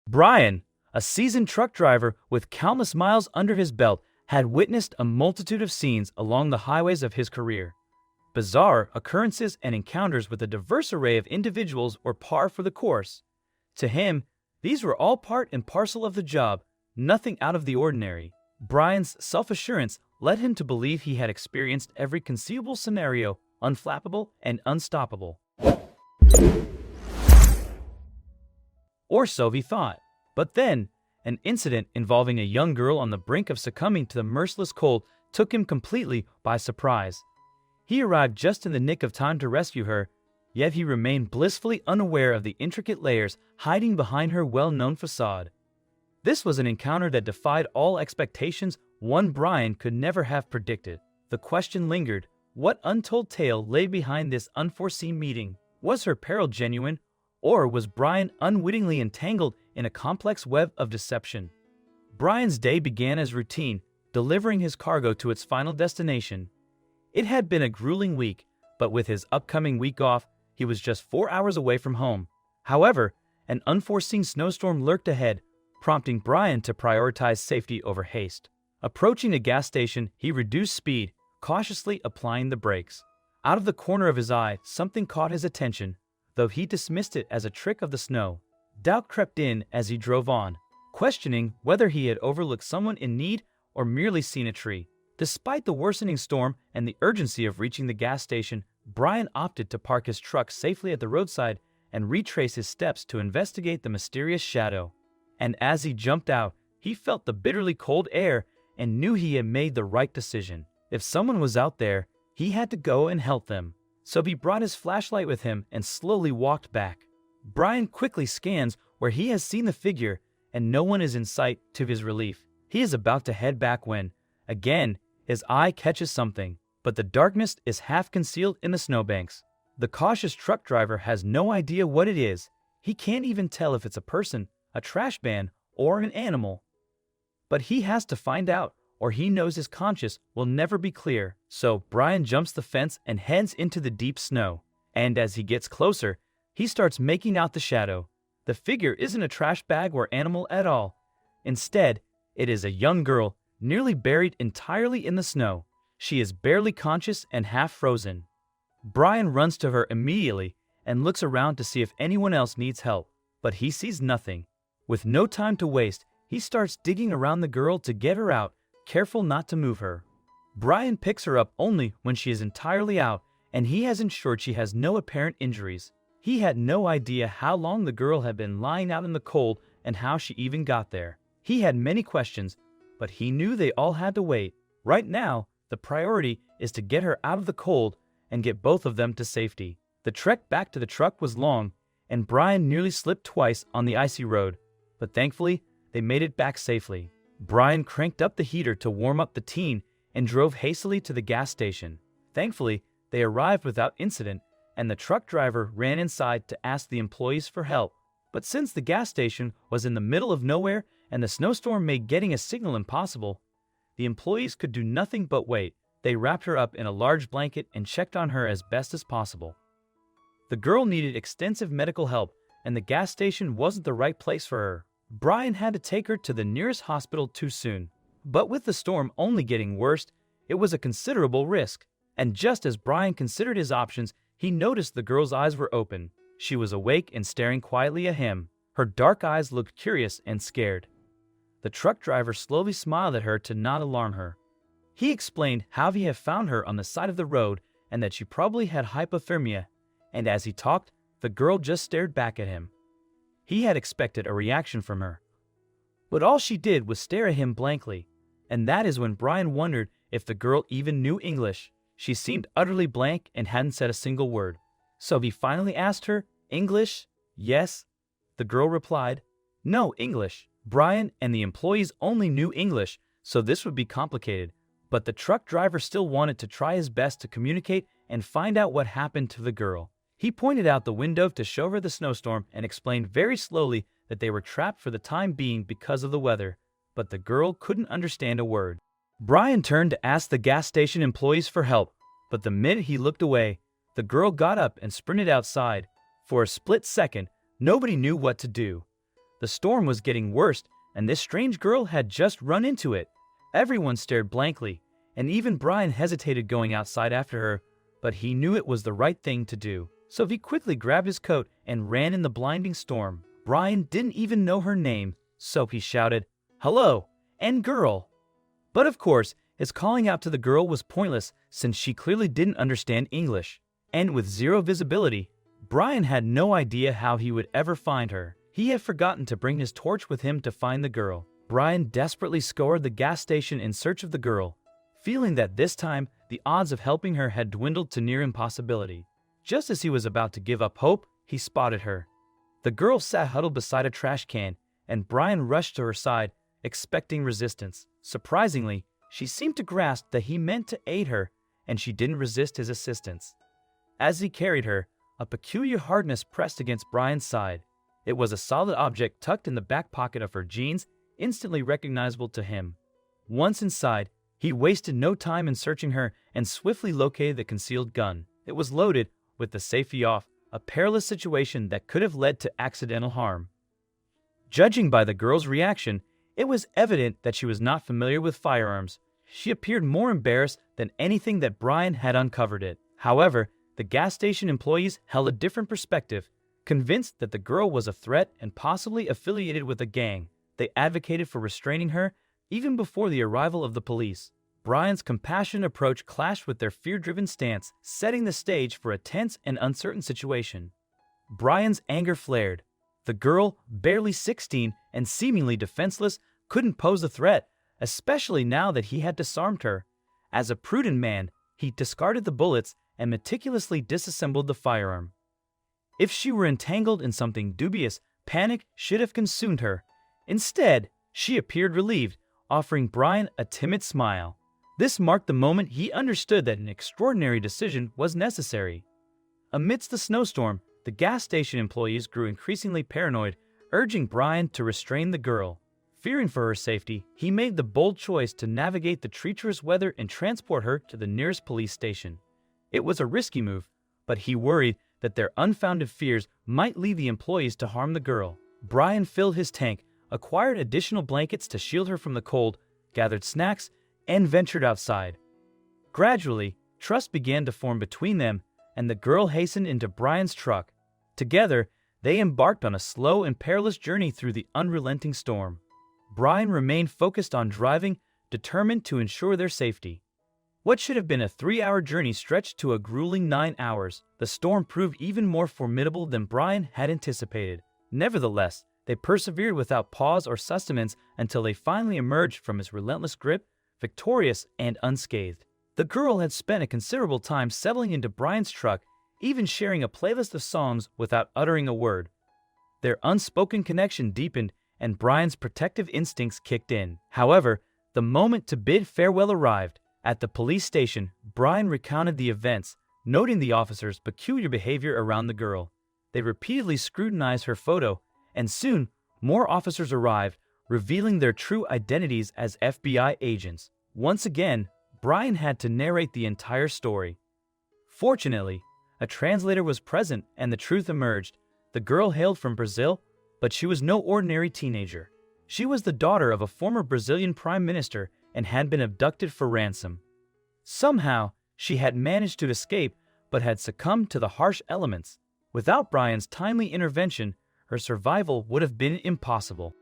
Brian, a seasoned truck driver with countless miles under his belt, had witnessed a multitude of scenes along the highways of his career. Bizarre occurrences and encounters with a diverse array of individuals were par for the course. To him, these were all part and parcel of the job, nothing out of the ordinary. Brian's self-assurance led him to believe he had experienced every conceivable scenario, unflappable and unstoppable. Or so he thought. But then, an incident involving a young girl on the brink of succumbing to the merciless cold took him completely by surprise. He arrived just in the nick of time to rescue her, yet he remained blissfully unaware of the intricate layers hiding behind her well-known facade. This was an encounter that defied all expectations, one Brian could never have predicted. The question lingered, what untold tale lay behind this unforeseen meeting? Was her peril genuine, or was Brian unwittingly entangled in a complex web of deception? Brian's day began as routine, delivering his cargo to its final destination. It had been a grueling week, but with his upcoming week off, he was just 4 hours away from home. However, an unforeseen snowstorm lurked ahead, prompting Brian to prioritize safety over haste. Approaching a gas station, he reduced speed, cautiously applying the brakes. Out of the corner of his eye, something caught his attention, though he dismissed it as a trick of the snow. Doubt crept in as he drove on, questioning whether he had overlooked someone in need or merely seen a tree. Despite the worsening storm and the urgency of reaching the gas station, Brian opted to park his truck safely at the roadside and retrace his steps to investigate the mysterious shadow. And as he jumped out, he felt the bitterly cold air and knew he had made the right decision. If someone was out there, he had to go and help them. So he brought his flashlight with him and slowly walked back. Brian quickly scans where he has seen the figure, and no one is in sight. To his relief, he is about to head back when, again, his eye catches something, but the darkness is half concealed in the snowbanks. The cautious truck driver has no idea what it is. He can't even tell if it's a person, a trash can, or an animal. But he has to find out, or he knows his conscience will never be clear. So Brian jumps the fence and heads into the deep snow. And as he gets closer, he starts making out the shadow. The figure isn't a trash bag or animal at all. Instead, it is a young girl, nearly buried entirely in the snow. She is barely conscious and half frozen. Brian runs to her immediately and looks around to see if anyone else needs help, but he sees nothing. With no time to waste, he starts digging around the girl to get her out, careful not to move her. Brian picks her up only when she is entirely out, and he has ensured she has no apparent injuries. He had no idea how long the girl had been lying out in the cold and how she even got there. He had many questions, but he knew they all had to wait. Right now, the priority is to get her out of the cold and get both of them to safety. The trek back to the truck was long, and Brian nearly slipped twice on the icy road, but thankfully, they made it back safely. Brian cranked up the heater to warm up the teen and drove hastily to the gas station. Thankfully, they arrived without incident, and the truck driver ran inside to ask the employees for help. But since the gas station was in the middle of nowhere and the snowstorm made getting a signal impossible, the employees could do nothing but wait. They wrapped her up in a large blanket and checked on her as best as possible. The girl needed extensive medical help, and the gas station wasn't the right place for her. Brian had to take her to the nearest hospital too soon. But with the storm only getting worse, it was a considerable risk. And just as Brian considered his options, he noticed the girl's eyes were open. She was awake and staring quietly at him. Her dark eyes looked curious and scared. The truck driver slowly smiled at her to not alarm her. He explained how he had found her on the side of the road and that she probably had hypothermia, and as he talked, the girl just stared back at him. He had expected a reaction from her, but all she did was stare at him blankly, and that is when Brian wondered if the girl even knew English. She seemed utterly blank and hadn't said a single word. So he finally asked her, "English?" "Yes." The girl replied, "No, English." Brian and the employees only knew English, so this would be complicated, but the truck driver still wanted to try his best to communicate and find out what happened to the girl. He pointed out the window to show her the snowstorm and explained very slowly that they were trapped for the time being because of the weather, but the girl couldn't understand a word. Brian turned to ask the gas station employees for help, but the minute he looked away, the girl got up and sprinted outside. For a split second, nobody knew what to do. The storm was getting worse, and this strange girl had just run into it. Everyone stared blankly, and even Brian hesitated going outside after her, but he knew it was the right thing to do. So he quickly grabbed his coat and ran in the blinding storm. Brian didn't even know her name, so he shouted, "Hello, and girl." But of course, his calling out to the girl was pointless since she clearly didn't understand English. And with zero visibility, Brian had no idea how he would ever find her. He had forgotten to bring his torch with him to find the girl. Brian desperately scoured the gas station in search of the girl, feeling that this time the odds of helping her had dwindled to near impossibility. Just as he was about to give up hope, he spotted her. The girl sat huddled beside a trash can, and Brian rushed to her side, expecting resistance. Surprisingly, she seemed to grasp that he meant to aid her, and she didn't resist his assistance. As he carried her, a peculiar hardness pressed against Brian's side. It was a solid object tucked in the back pocket of her jeans, instantly recognizable to him. Once inside, he wasted no time in searching her and swiftly located the concealed gun. It was loaded, with the safety off, a perilous situation that could have led to accidental harm. Judging by the girl's reaction, it was evident that she was not familiar with firearms. She appeared more embarrassed than anything that Brian had uncovered it. However, the gas station employees held a different perspective. Convinced that the girl was a threat and possibly affiliated with a gang, they advocated for restraining her even before the arrival of the police. Brian's compassionate approach clashed with their fear-driven stance, setting the stage for a tense and uncertain situation. Brian's anger flared. The girl, barely 16 and seemingly defenseless, couldn't pose a threat, especially now that he had disarmed her. As a prudent man, he discarded the bullets and meticulously disassembled the firearm. If she were entangled in something dubious, panic should have consumed her. Instead, she appeared relieved, offering Brian a timid smile. This marked the moment he understood that an extraordinary decision was necessary. Amidst the snowstorm, the gas station employees grew increasingly paranoid, urging Brian to restrain the girl. Fearing for her safety, he made the bold choice to navigate the treacherous weather and transport her to the nearest police station. It was a risky move, but he worried that their unfounded fears might lead the employees to harm the girl. Brian filled his tank, acquired additional blankets to shield her from the cold, gathered snacks, and ventured outside. Gradually, trust began to form between them, and the girl hastened into Brian's truck. Together, they embarked on a slow and perilous journey through the unrelenting storm. Brian remained focused on driving, determined to ensure their safety. What should have been a 3-hour journey stretched to a grueling 9 hours. The storm proved even more formidable than Brian had anticipated. Nevertheless, they persevered without pause or sustenance until they finally emerged from its relentless grip, victorious and unscathed. The girl had spent a considerable time settling into Brian's truck, even sharing a playlist of songs without uttering a word. Their unspoken connection deepened, and Brian's protective instincts kicked in. However, the moment to bid farewell arrived. At the police station, Brian recounted the events, noting the officers' peculiar behavior around the girl. They repeatedly scrutinized her photo, and soon more officers arrived, revealing their true identities as FBI agents. Once again, Brian had to narrate the entire story. Fortunately, a translator was present and the truth emerged. The girl hailed from Brazil, but she was no ordinary teenager. She was the daughter of a former Brazilian prime minister and had been abducted for ransom. Somehow, she had managed to escape, but had succumbed to the harsh elements. Without Brian's timely intervention, her survival would have been impossible.